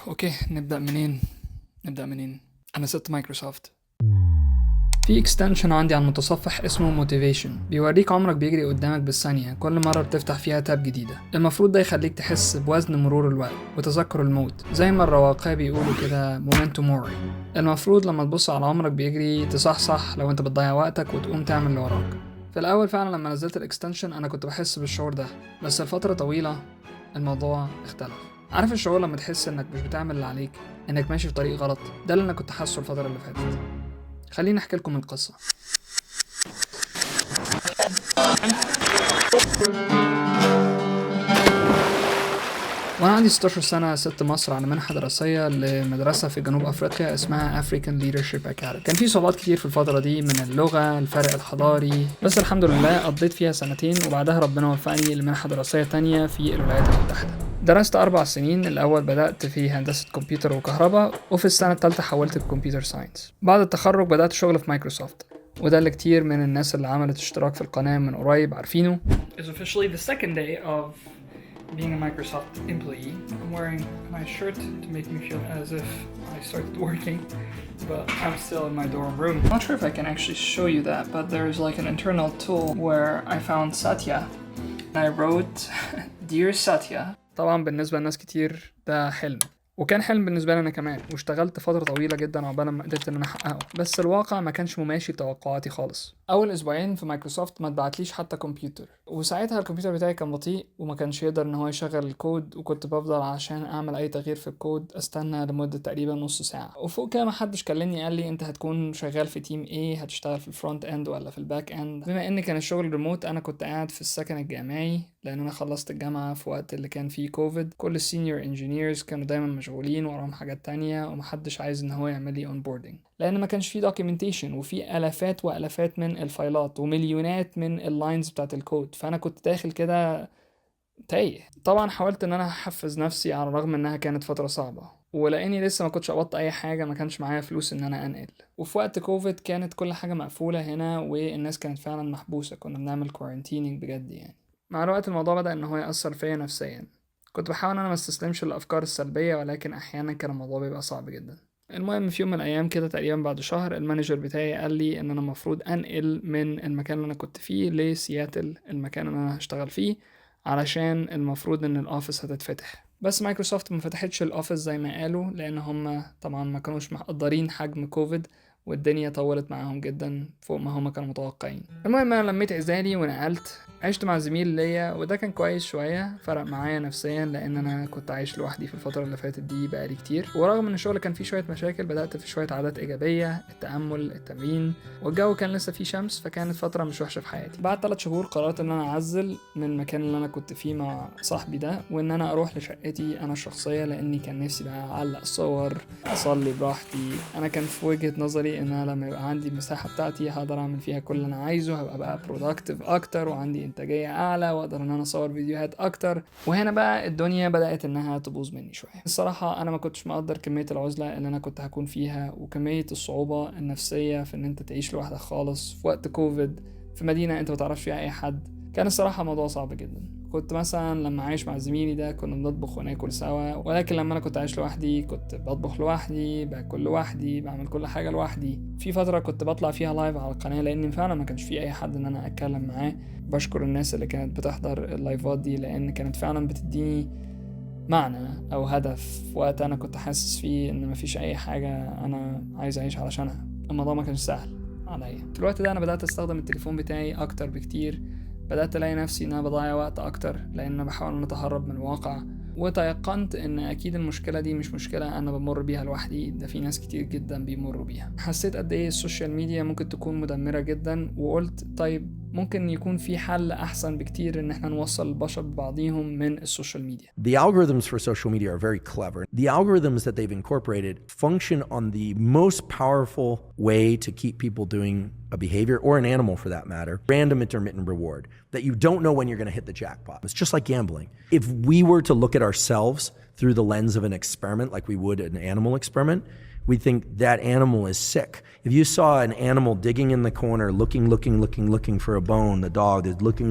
اوكي، نبدأ منين؟ انا سبت مايكروسوفت. في اكستنشن عندي على المتصفح اسمه موتيفيشن، بيوريك عمرك بيجري قدامك بالثانية كل مرة بتفتح فيها تاب جديدة. المفروض ده يخليك تحس بوزن مرور الوقت وتذكر الموت، زي ما الرواقية بيقولوا كده مومنتو موري. المفروض لما تبص على عمرك بيجري تصحصح لو انت بتضيع وقتك وتقوم تعمل اللي وراك. في الاول فعلا لما نزلت الاكستنشن انا كنت بحس بالشعور ده، بس لفترة طويلة الموضوع اختلف. عارف الشعور لما تحس انك مش بتعمل اللي عليك، انك ماشي في طريق غلط؟ ده اللي انا كنت حاسه الفترة اللي فاتت. خليني احكي لكم القصة. وانا عندي 16 سنة سبت مصر على منحة دراسية لمدرسة في جنوب افريقيا اسمها African Leadership Academy. كان في صعوبات كتير في الفترة دي، من اللغة، الفرق الحضاري، بس الحمد لله قضيت فيها سنتين وبعدها ربنا وفقني لمنحة دراسية تانية في الولايات المتحدة. درست 4 سنين. الأول بدأت في هندسة كمبيوتر وكهرباء، وفي السنة الثالثة حولت لكمبيوتر ساينس. بعد التخرج بدأت شغل في مايكروسوفت، وده اللي كتير من الناس اللي عملت اشتراك في القناة من قريب عارفينه. It's officially the second day of being a Microsoft employee. I'm wearing my shirt to make me feel as if I started working, but I'm still in my dorm room. I'm not sure if I can actually show you that, but there's like an internal tool where I found Satya and I wrote Dear Satya. طبعا بالنسبة لناس كتير ده حلم، وكان حلم بالنسبة لي أنا كمان، واشتغلت فترة طويلة جدا عقبال ما قدرت إن أنا أحققه، بس الواقع ما كانش مماشي بتوقعاتي خالص. أول أسبوعين في مايكروسوفت ما اتبعتليش حتى كمبيوتر، وساعتها الكمبيوتر بتاعي كان بطيء وما كانش يقدر إن هو يشغل الكود، وكنت بفضل عشان أعمل أي تغيير في الكود أستنى لمدة تقريبا نص ساعة. وفوق كده ما حدش كلمني قال لي أنت هتكون شغال في تيم إيه، هتشتغل في الفرونت إند ولا في الباك إند. بما إن كان الشغل ريموت أنا كنت قاعد في السكن الجامعي، لأن أنا خلصت الجامعة في وقت اللي كان فيه كوفيد. كل السينيور انجينيرز كانوا دايما مشغولين وراهم حاجات تانية، ومحدش عايز ان هو يعمل لي onboarding، لان ما كانش فيه documentation، وفي الافات والافات من الفايلات ومليونات من اللاينز بتاعت الكود. فانا كنت داخل كده تايه. طبعا حاولت ان انا احفز نفسي على الرغم انها كانت فترة صعبة، ولاني لسه ما كنتش قبضت اي حاجة ما كانش معايا فلوس ان انا انقل. وفي وقت كوفيد كانت كل حاجة مقفولة هنا، والناس كانت فعلا محبوسة، كنا بنعمل كوارنتينينج بجد يعني. مع الوقت الموضوع بدأ ان هو يأثر فيا نفسيا. كنت بحاول انا ما استسلمش للافكار السلبيه، ولكن احيانا كان الموضوع بيبقى صعب جدا. المهم في يوم من الايام كده تقريبا بعد شهر، المانجر بتاعي قال لي ان انا المفروض انقل من المكان اللي انا كنت فيه لسياتل، المكان اللي انا هشتغل فيه، علشان المفروض ان الاوفيس هتتفتح. بس مايكروسوفت ما فتحتش الاوفيس زي ما قالوا، لان هم طبعا ما كانوش مقدرين حجم كوفيد، والدنيا طولت معاهم جدا فوق ما هما كانوا متوقعين. المهم انا لميت عزالي ونقلت، عشت مع زميل ليا، وده كان كويس شويه، فرق معايا نفسيا، لان انا كنت عايش لوحدي في الفتره اللي فاتت دي بقالي كتير. ورغم ان الشغل كان فيه شويه مشاكل، بدات في شويه عادات ايجابيه، التامل، التمرين، والجو كان لسه فيه شمس، فكانت فتره مش وحشه في حياتي. بعد 3 شهور قررت ان انا اعزل من المكان اللي انا كنت فيه مع صاحبي ده، وان انا اروح لشقتي انا الشخصيه، لاني كان نفسي بقى اعلق صور، اصلي براحتي. انا كان في وجهه نظري ان انا لما يبقى عندي المساحه بتاعتي هقدر اعمل فيها كل اللي انا عايزه، هبقى بقى برودكتيف اكتر، وعندي انتاجيه اعلى، واقدر ان انا اصور فيديوهات اكتر. وهنا بقى الدنيا بدات انها تبوظ مني شويه. الصراحه انا ما كنتش مقدر كميه العزله اللي انا كنت هكون فيها، وكميه الصعوبه النفسيه في ان انت تعيش لوحدك خالص في وقت كوفيد في مدينه انت ما تعرفش فيها اي حد. كان الصراحه موضوع صعب جدا. كنت مثلا لما عايش مع زميلي ده كنا بنطبخ وناكل سوا، ولكن لما انا كنت عايش لوحدي كنت بطبخ لوحدي، باكل لوحدي، بعمل كل حاجه لوحدي. في فتره كنت بطلع فيها لايف على القناه، لان فعلا ما كانش في اي حد ان انا اتكلم معاه. بشكر الناس اللي كانت بتحضر اللايفات دي، لان كانت فعلا بتديني معنى او هدف في وقت انا كنت حاسس فيه ان مفيش اي حاجه انا عايز اعيش علشانها. الموضوع ما كانش سهل عليا. في الوقت ده انا بدات استخدم التليفون بتاعي اكتر بكتير، بدأت ألاقي نفسي إن أنا بضيع وقت أكتر، لأن أنا بحاول أن أتهرب من الواقع. وتيقنت إن أكيد المشكلة دي مش مشكلة أنا بمر بيها لوحدي، ده في ناس كتير جدا بيمروا بيها. حسيت قد إيه السوشيال ميديا ممكن تكون مدمرة جدا، وقلت طيب ممكن يكون في حل أحسن بكتير إن إحنا نوصل البشر ببعضيهم من السوشيال ميديا. The algorithms for social media are very clever. The algorithms that they've incorporated function on the most powerful way to keep people doing a behavior, or an animal for that matter, random intermittent reward that you don't know when you're going to hit the jackpot. It's just like gambling. If we were to look at ourselves through the lens of an experiment, like we would an animal experiment, we think that animal is sick. If you saw an animal digging in the corner, looking for a bone, the dog is looking,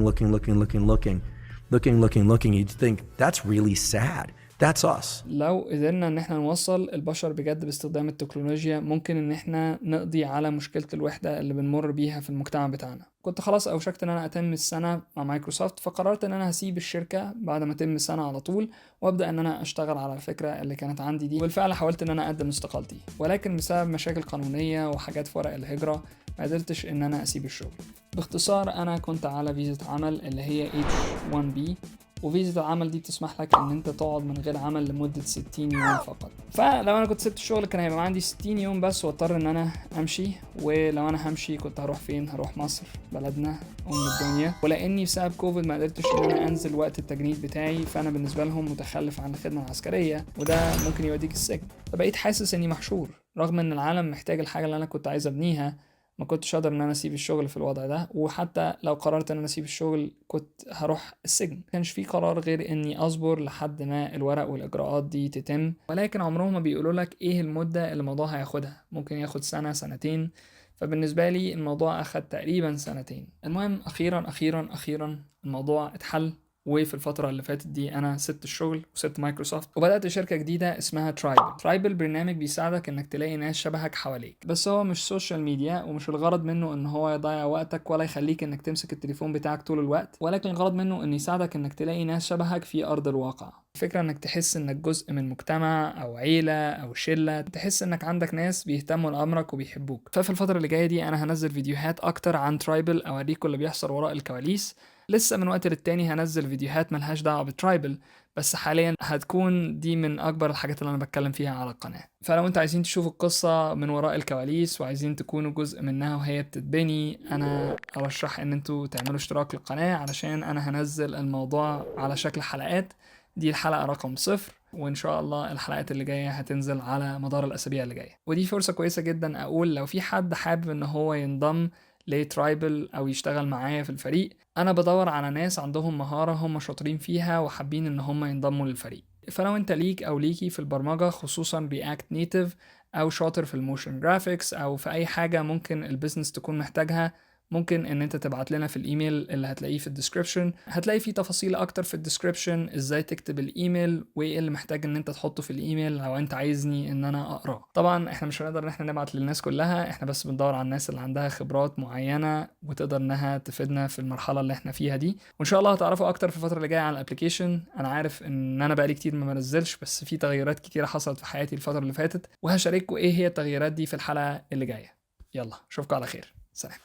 you'd think that's really sad. That's us. لو قدرنا ان احنا نوصل البشر بجد باستخدام التكنولوجيا، ممكن ان احنا نقضي على مشكلة الوحدة اللي بنمر بيها في المجتمع بتاعنا. كنت خلاص اوشكت ان انا اتم السنة مع مايكروسوفت، فقررت ان انا هسيب الشركة بعد ما اتم السنة على طول، وابدا ان انا اشتغل على الفكرة اللي كانت عندي دي. وبالفعل حاولت ان انا اقدم استقالتي، ولكن بسبب مشاكل قانونية وحاجات في ورق الهجرة ما قدرتش ان انا اسيب الشغل. باختصار انا كنت على فيزا عمل اللي هي H1B، وفيزا العمل دي بتسمح لك ان انت تقعد من غير عمل لمدة 60 يوم فقط. فلو انا كنت سبت الشغل كان هيبقى عندي 60 يوم بس، واضطر ان انا امشي. ولو انا همشي كنت هروح فين؟ هروح مصر، بلدنا ام الدنيا. ولاني بسبب كوفيد ما قدرتش ان انا انزل وقت التجنيد بتاعي، فانا بالنسبة لهم متخلف عن الخدمة العسكرية، وده ممكن يوديك السجن. فبقيت حاسس اني محشور، رغم ان العالم محتاج الحاجة اللي انا كنت عايز ابنيها. ما كنتش اقدر ان انا اسيب الشغل في الوضع ده، وحتى لو قررت ان انا اسيب الشغل كنت هروح السجن. ما كانش في قرار غير اني اصبر لحد ما الورق والاجراءات دي تتم. ولكن عمرهم ما بيقولوا لك ايه المدة اللي الموضوع هياخدها، ممكن ياخد سنة سنتين. فبالنسبة لي الموضوع اخد تقريبا سنتين. المهم اخيرا الموضوع اتحل. وفي الفترة اللي فاتت دي أنا سبت الشغل وسبت مايكروسوفت، وبدأت شركة جديدة اسمها ترايبل. برنامج بيساعدك إنك تلاقي ناس شبهك حواليك، بس هو مش سوشيال ميديا، ومش الغرض منه إن هو يضيع وقتك ولا يخليك إنك تمسك التليفون بتاعك طول الوقت، ولكن الغرض منه إنه يساعدك إنك تلاقي ناس شبهك في أرض الواقع. الفكرة إنك تحس إنك جزء من مجتمع أو عيلة أو شلة، تحس إنك عندك ناس بيهتموا لأمرك وبيحبوك. ففي الفترة اللي جاية دي أنا هنزل فيديوهات أكتر عن ترايبل، أوريكم اللي بيحصل وراء الكواليس. لسه من وقت للتاني هنزل فيديوهات ملهاش دعوة بترايبل، بس حاليا هتكون دي من أكبر الحاجات اللي أنا بتكلم فيها على القناة. فلو أنتوا عايزين تشوفوا القصة من وراء الكواليس وعايزين تكونوا جزء منها وهي بتتبني، أنا أرشح إن أنتوا تعملوا اشتراك للقناة، علشان أنا هنزل الموضوع على شكل حلقات. دي الحلقة رقم 0، وإن شاء الله الحلقات اللي جاية هتنزل على مدار الأسابيع اللي جاية. ودي فرصة كويسة جدا أقول لو في حد حابب إن هو ينضم لترايبل أو يشتغل معايا في الفريق، أنا بدور على ناس عندهم مهارة هم شاطرين فيها وحابين إن هم ينضموا للفريق. فلو أنت ليك أو ليكي في البرمجة، خصوصا رياكت نيتيف، أو شاطر في الموشن جرافيكس، أو في أي حاجة ممكن البيزنس تكون محتاجها، ممكن ان انت تبعت لنا في الايميل اللي هتلاقيه في الديسكريبشن. هتلاقي فيه تفاصيل اكتر في الديسكريبشن، ازاي تكتب الايميل وايه اللي محتاج ان انت تحطه في الايميل لو انت عايزني ان انا اقراه. طبعا احنا مش هنقدر ان احنا نبعت للناس كلها، احنا بس بندور على الناس اللي عندها خبرات معينة وتقدر انها تفيدنا في المرحلة اللي احنا فيها دي. وان شاء الله هتعرفوا اكتر في الفترة اللي جاية عن الابليكيشن. انا عارف ان انا بقالي كتير ما بنزلش، بس في تغيرات كتيرة حصلت في حياتي الفترة اللي فاتت، وهشارككم ايه هي التغييرات دي في الحلقة اللي جاية. يلا اشوفكم على خير، سلام.